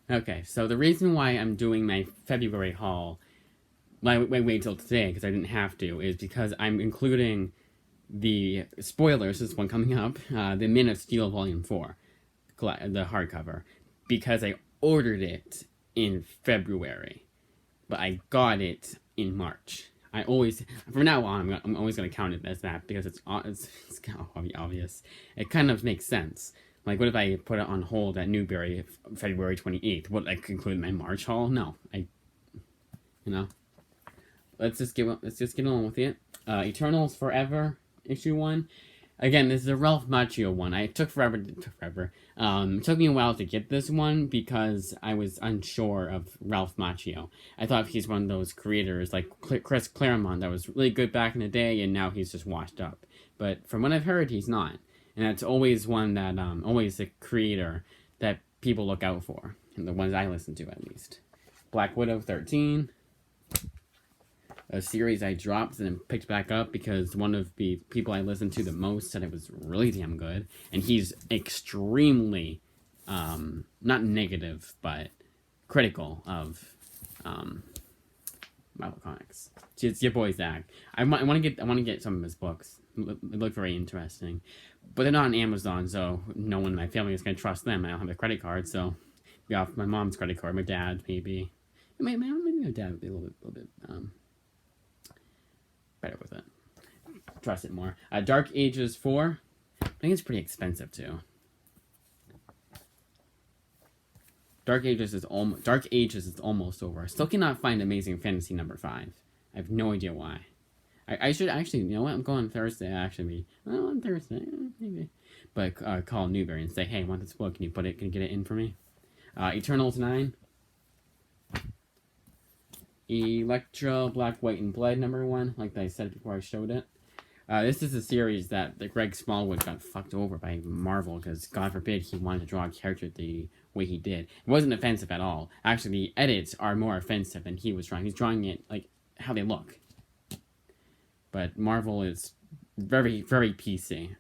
Okay, so the reason why I'm doing my February haul, wait till today because I didn't have to, is because I'm including the spoilers. This one coming up, the Men of Steel Volume 4, the hardcover, because I ordered it in February, but I got it in March. I always, from now on, I'm always going to count it as that because it's kind of obvious. It kind of makes sense. Like, what if I put it on hold at Newberry February 28th? Would I conclude my March haul? No, you know. Let's just get on with it. Eternals Forever issue 1. Again, this is a Ralph Macchio one. It took forever. It took me a while to get this one because I was unsure of Ralph Macchio. I thought he's one of those creators like Chris Claremont that was really good back in the day, and now he's just washed up. But from what I've heard, he's not, and that's always one that always the creator that people look out for, and the ones I listen to at least. Black Widow 13. A series I dropped and then picked back up because one of the people I listened to the most said it was really damn good. And he's extremely, not negative, but critical of Marvel Comics. It's your boy Zach. I want to get some of his books. They look very interesting. But they're not on Amazon, so no one in my family is going to trust them. I don't have a credit card, so be off my mom's credit card, my dad, maybe. Maybe my dad would be a little bit better with it. Trust it more. Dark Ages 4. I think it's pretty expensive too. Dark Ages is almost over. I still cannot find Amazing Fantasy number 5. I have no idea why. I should actually, you know what? I'm going Thursday. On Thursday, maybe. But call Newberry and say, hey, I want this book. Can you get it in for me? Eternals 9. Electra, Black, White, and Blood, number 1, like I said before I showed it. This is a series that Greg Smallwood got fucked over by Marvel because, God forbid, he wanted to draw a character the way he did. It wasn't offensive at all. Actually, the edits are more offensive than he was drawing. He's drawing it like how they look. But Marvel is very, very PC,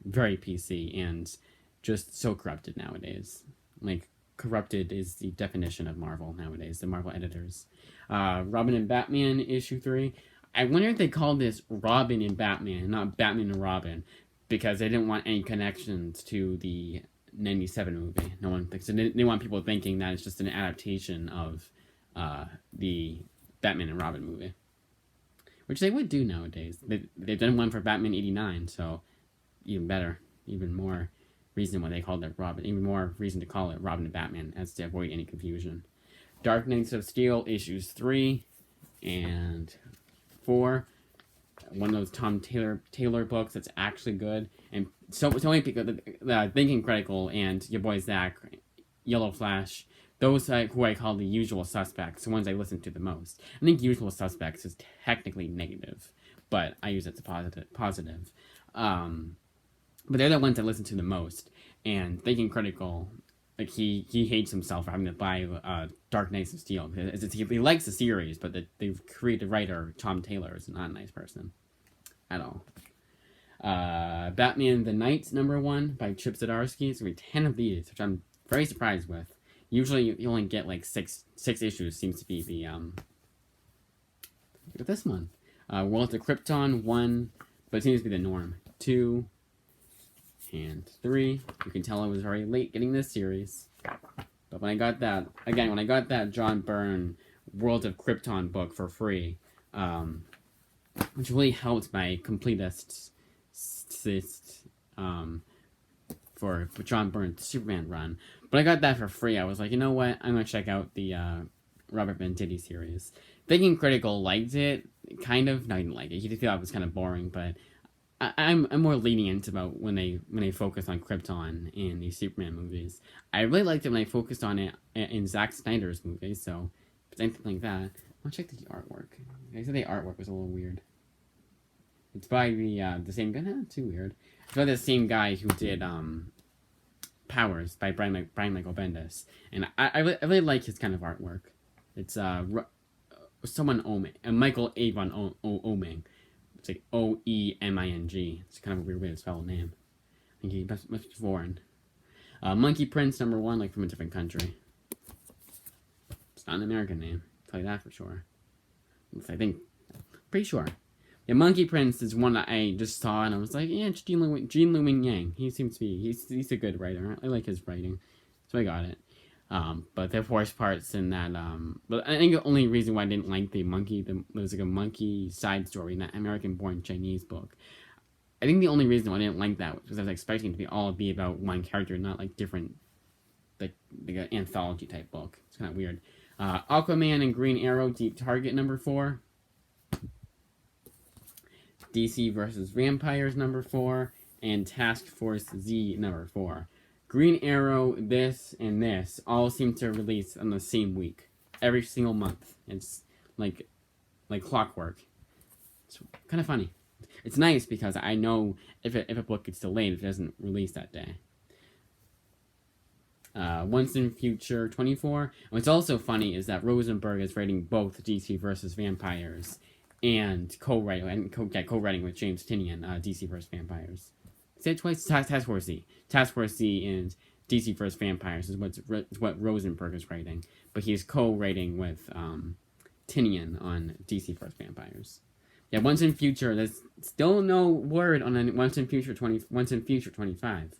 and just so corrupted nowadays. Like, corrupted is the definition of Marvel nowadays, the Marvel editors. Robin and Batman issue 3. I wonder if they called this Robin and Batman, not Batman and Robin, because they didn't want any connections to the 97 movie. No one thinks, so they want people thinking that it's just an adaptation of the Batman and Robin movie, which they would do nowadays. They've done one for Batman 89, so even better, even more reason why they called it Robin, even more reason to call it Robin and Batman, as to avoid any confusion. Dark Knights of Steel issues 3 and 4. One of those Tom Taylor books that's actually good, and so many people, Thinking Critical and your boy Zach, Yellow Flash, those who I call the usual suspects, the ones I listen to the most. I think usual suspects is technically negative, but I use it as a positive. But they're the ones I listen to the most. And Thinking Critical, like he hates himself for having to buy Dark Knights of Steel. He likes the series, but the creative writer Tom Taylor is not a nice person at all. Batman the Knights number 1 by Chip Zdarsky. It's gonna be 10 of these, which I'm very surprised with. Usually you only get like six issues. Seems to be the look at this one. World of Krypton 1, but it seems to be the norm. 2 and 3. You can tell I was very late getting this series. But when I got that John Byrne World of Krypton book for free, which really helped my completist for John Byrne's Superman run. But I got that for free. I was like, you know what? I'm going to check out the Robert Venditti series. Thinking Critical liked it, kind of. No, he didn't like it. He thought it was kind of boring, but I'm more lenient about when they focus on Krypton in these Superman movies. I really liked it when they focused on it in Zack Snyder's movies, so if it's anything like that, I'll check the artwork. I said the artwork was a little weird. It's by the same guy. Not too weird. It's by the same guy who did Powers by Brian Michael Bendis, and I really like his kind of artwork. It's someone Oming, Michael Avon Oming. It's like Oeming. It's kind of a weird way to spell a name. I think he must be foreign. Monkey Prince number 1, like from a different country. not an American name. I'll tell you that for sure. I think, pretty sure. Yeah, Monkey Prince is one that I just saw and I was like, yeah, it's Jean Lu Yang. He seems to be, he's a good writer. I like his writing. So I got it. But the worst parts in that, but I think the only reason why I didn't like there was like a monkey side story in that American-born Chinese book. I think the only reason why I didn't like that was because I was expecting it to be about one character, not like different, like an anthology type book. It's kind of weird. Aquaman and Green Arrow Deep Target #4. DC vs. Vampires #4. And Task Force Z #4. Green Arrow, this, and this all seem to release on the same week. Every single month. It's like clockwork. It's kind of funny. It's nice because I know if a book gets delayed, if it doesn't release that day. Once in Future 24. And what's also funny is that Rosenberg is writing both DC vs. Vampires and co-writing with James Tynion, DC vs. Vampires. Say it twice. Task Force Z. Task Force Z and DC vs. Vampires is what Rosenberg is writing, but he's co-writing with Tynion on DC vs. Vampires. Yeah, Once in Future. There's still no word on Once in Future 25.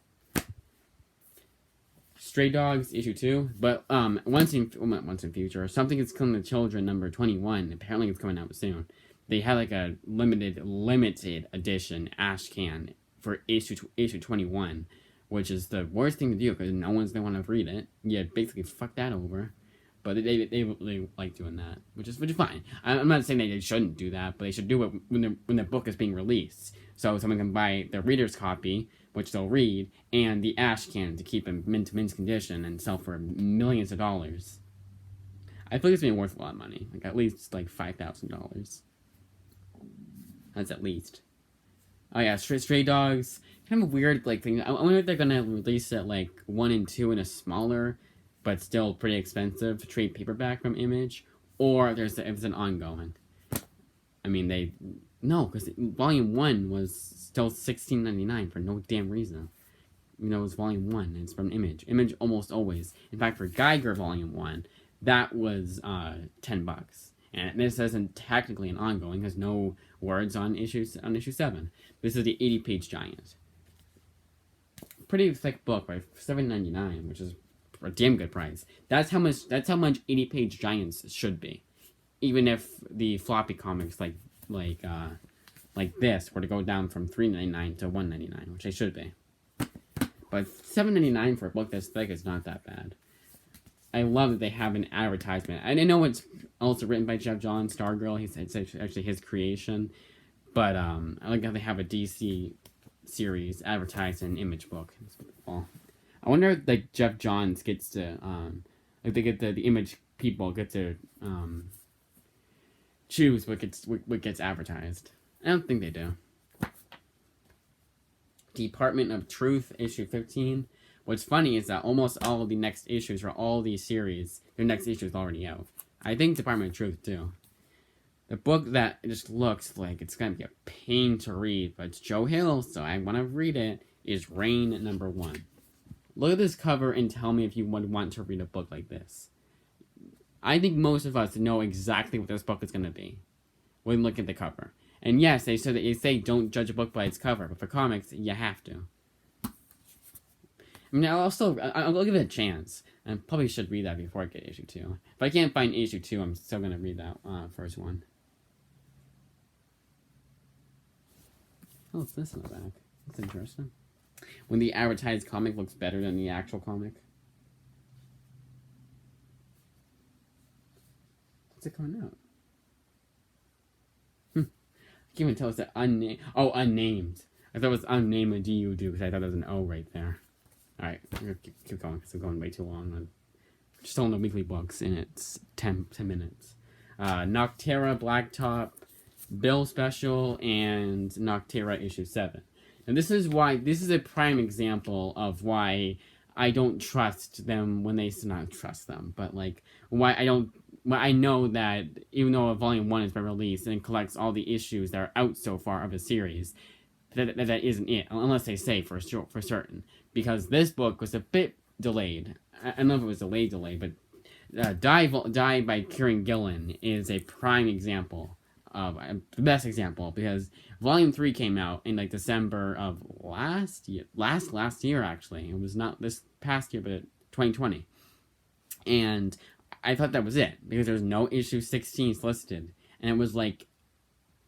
Stray Dogs issue 2, but Once in Future, Something Is Killing the Children #21. Apparently, it's coming out soon. They had like a limited edition ash can for issue 21, which is the worst thing to do because no one's gonna want to read it. Yeah, basically fuck that over. But they like doing that, which is fine. I'm not saying that they shouldn't do that, but they should do it when the book is being released, so someone can buy the reader's copy, which they'll read, and the ash can to keep in mint condition and sell for millions of dollars. I think it's been worth a lot of money, like at least like $5,000. That's at least. Oh yeah, Stray Dogs, kind of a weird like thing. I wonder if they're gonna release it like 1 and 2 in a smaller, but still pretty expensive trade paperback from Image, or if it's an ongoing. I mean, because Volume 1 was still $16.99 for no damn reason. You know, it was Volume 1, and it's from Image. Image almost always. In fact, for Geiger Volume 1, that was $10. And this isn't technically an ongoing, has no words on issue 7. This is the 80-page giant. Pretty thick book, right? $7.99, which is a damn good price. That's how much 80-page giants should be. Even if the floppy comics like this were to go down from $3.99 to $1.99, which they should be. But $7.99 for a book this thick is not that bad. I love that they have an advertisement. I know it's also written by Jeff Johns, Stargirl. It's actually his creation. But I like how they have a DC series advertised in an Image book. I wonder if like Jeff Johns gets to if they get the Image people get to choose what gets advertised. I don't think they do. Department of Truth issue 15. What's funny is that almost all of the next issues for all these series, their next issue is already out. I think Department of Truth too. The book that just looks like it's gonna be a pain to read, but it's Joe Hill, so I want to read it, is Rain #1. Look at this cover and tell me if you would want to read a book like this. I think most of us know exactly what this book is going to be when looking at the cover. And yes, they say don't judge a book by its cover, but for comics, you have to. I mean, I'll give it a chance. I probably should read that before I get issue 2. If I can't find issue 2, I'm still going to read that first one. Oh, what's this in the back? That's interesting. When the advertised comic looks better than the actual comic. What's it coming out? I can't even tell it's unnamed. Oh, unnamed. I thought it was unnamed a D-U-D because I thought there was an O right there. Alright, I'm going to keep going because I'm going way too long. I'm just on the weekly books and it's 10 minutes. Noctera, Blacktop, Bill Special, and Noctera issue 7. And this is a prime example of why I don't trust them when they not trust them, but like why I know that even though Volume 1 has been released and collects all the issues that are out so far of a series, that isn't it, unless they say for certain. Because this book was a bit delayed. I don't know if it was delayed, but Die by Kieran Gillen is a prime example of the best example, because Volume 3 came out in like December of last year actually. It was not this past year, but 2020. And I thought that was it, because there was no issue 16 listed, and it was like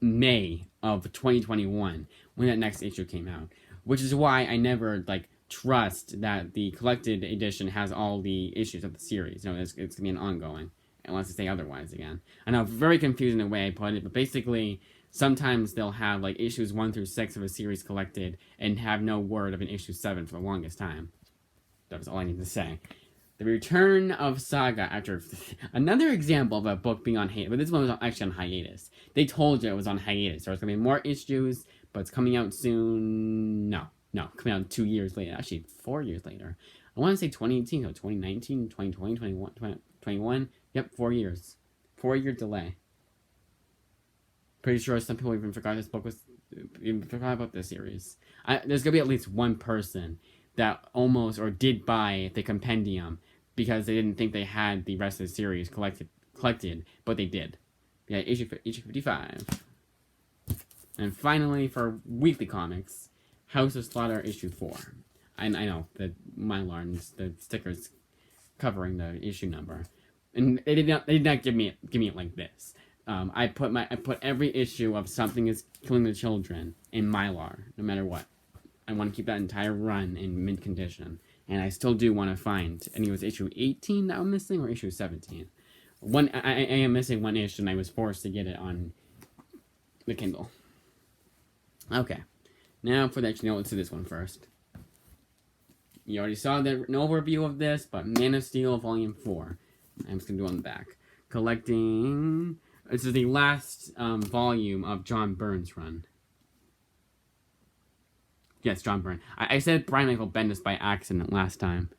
May of 2021 when that next issue came out, which is why I never like trust that the collected edition has all the issues of the series. No, it's gonna be an ongoing, unless they say otherwise again. I know, very confusing the way I put it, but basically sometimes they'll have like issues 1 through 6 of a series collected and have no word of an issue 7 for the longest time. That was all I need to say. The Return of Saga, after another example of a book being on hiatus, but this one was actually on hiatus. They told you it was on hiatus. There's going to be more issues, but it's coming out soon. No, coming out 2 years later. Actually, 4 years later. I want to say 2018, no, 2019, 2020, 2021. Yep, 4 years. 4-year delay. Pretty sure some people even forgot this book was, even forgot about this series. There's going to be at least one person that almost, or did buy the compendium because they didn't think they had the rest of the series collected, but they did. Yeah, issue 55. And finally, for weekly comics, House of Slaughter issue 4. I know the Mylars, the stickers covering the issue number, and they did not give me it like this. I put every issue of Something Is Killing the Children in Mylar, no matter what. I want to keep that entire run in mint condition. And I still do want to find, I think it was issue 18 that I'm missing, or issue 17. I am missing one issue, and I was forced to get it on the Kindle. Okay. Now for the action, let's do this one first. You already saw an overview of this, but Man of Steel Volume 4. I'm just going to do it on the back. Collecting... This is the last volume of John Byrne's run. Yes, John Byrne. I said Brian Michael Bendis by accident last time.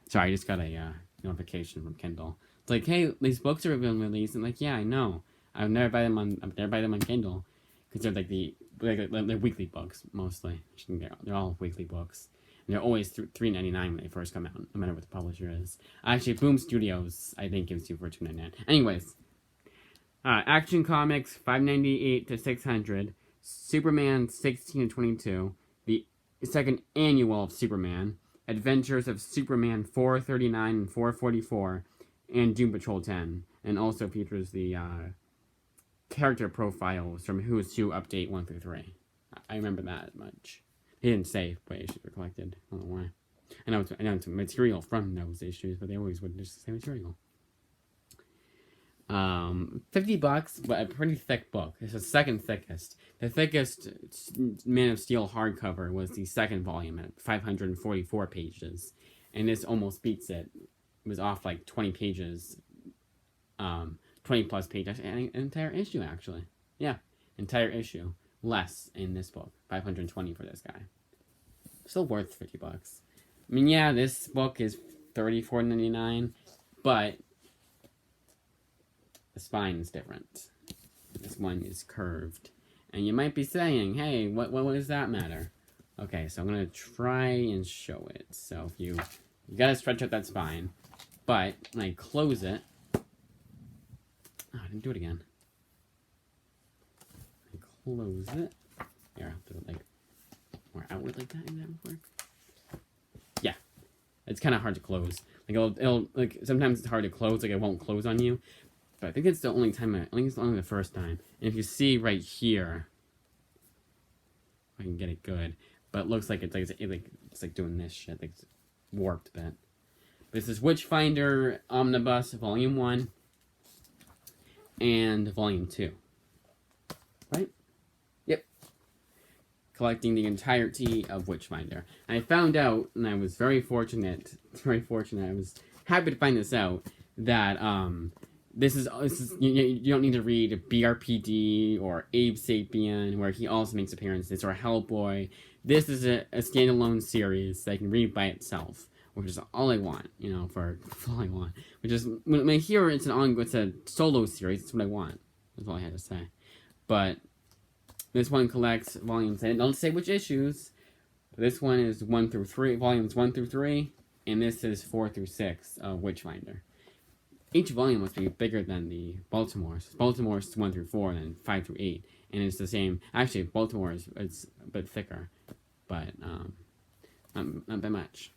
Sorry, I just got a notification from Kindle. It's like, hey, these books are being released. I'm like, yeah, I know. I've never buy them on Kindle, because they're like they're weekly books mostly. They're all weekly books. And they're always $3.99 when they first come out, no matter what the publisher is. Actually, Boom Studios, I think, gives you for $2.99. Anyways, Action Comics 598 to 600. Superman 16 to 22, the second annual of Superman, Adventures of Superman 439 and 444, and Doom Patrol 10, and also features the character profiles from Who's Who Update 1 through 3. I remember that much. He didn't say what issues were collected. I don't know why. I know it's material from those issues, but they always would just say material. $50, but a pretty thick book. It's the second thickest. The thickest Man of Steel hardcover was the second volume at 544 pages, and this almost beats it. It was off like 20 pages, 20 plus pages, an entire issue actually. Yeah, entire issue less in this book. 520 for this guy. Still worth $50. I mean, yeah, this book is $34.99, but the spine is different. This one is curved. And you might be saying, hey, what does that matter? Okay, so I'm going to try and show it. So if you got to stretch out that spine. But when I close it... Oh, I didn't do it again. I close it. Here, I'll do it like more outward like that. That would work. Yeah. It's kind of hard to close. Like it'll like sometimes it's hard to close, like it won't close on you. But I think it's the only time, I think it's only the first time. And if you see right here, if I can get it good, but it looks like it's like doing this shit, like it's warped a bit. This is Witchfinder Omnibus Volume 1 and Volume 2. Right? Yep. Collecting the entirety of Witchfinder. And I found out, and I was very fortunate, I was happy to find this out, that, This is you don't need to read BRPD or Abe Sapien, where he also makes appearances, or Hellboy. This is a standalone series that I can read by itself, which is all I want, for all I want. Which is, when I hear it's a solo series, that's what I want. That's all I had to say. But this one collects volumes, and don't say which issues. But this one is volumes 1 through 3, and this is 4 through 6 of Witchfinder. Each volume must be bigger than the Baltimore's. Baltimore's 1 through 4, and then 5 through 8, and it's the same. Actually, Baltimore is it's a bit thicker, but not that much.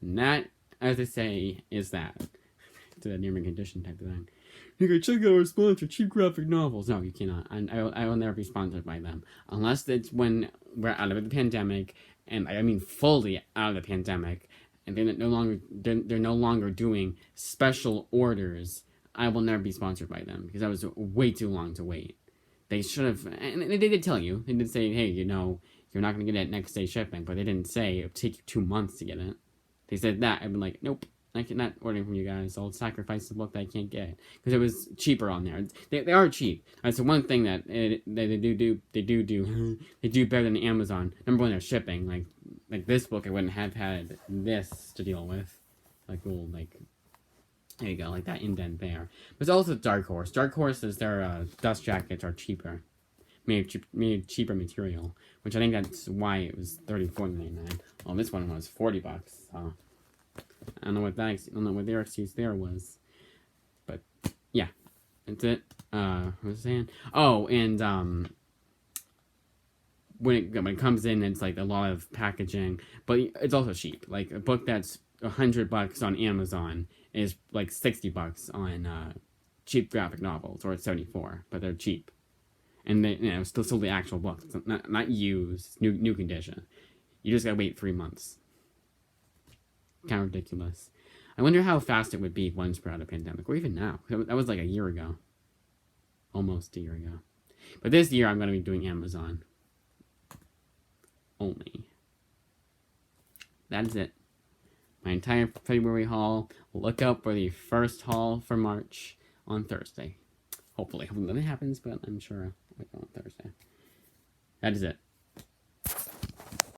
And that, as I say, is that to the near condition type of thing. You can check out our sponsor, Cheap Graphic Novels. No, you cannot. I will never be sponsored by them unless it's when we're out of the pandemic, and I mean fully out of the pandemic. And they're no longer doing special orders. I will never be sponsored by them because that was way too long to wait. They should have, and they did tell you. They did say, hey, you're not going to get it next day shipping, but they didn't say it'll take you 2 months to get it. They said that. I've been like, nope, I'm not ordering from you guys. I'll sacrifice the book that I can't get because it was cheaper on there. They are cheap. That's the one thing that they do better than Amazon. Number one, they're shipping. Like this book, I wouldn't have had this to deal with. There you go, like that indent there. But it's also Dark Horse. Dark Horse's their dust jackets are cheaper, made cheaper material, which I think that's why it was $34.99. Well, this one was $40. So I don't know what their excuse there was, but yeah, that's it. What was I saying? Oh, and when it comes in, it's like a lot of packaging, but it's also cheap. Like a book that's $100 on Amazon is like $60 on cheap graphic novels, or it's $74, but they're cheap, and they still the actual book, it's not used, new condition. You just gotta wait 3 months. Kind of ridiculous. I wonder how fast it would be once we're out of pandemic, or even now. That was like a year ago, almost a year ago. But this year I'm gonna be doing Amazon only. That's it. My entire February haul. Look out for the first haul for March on Thursday. Hopefully nothing happens, but I'm sure I'll go on Thursday. That is it.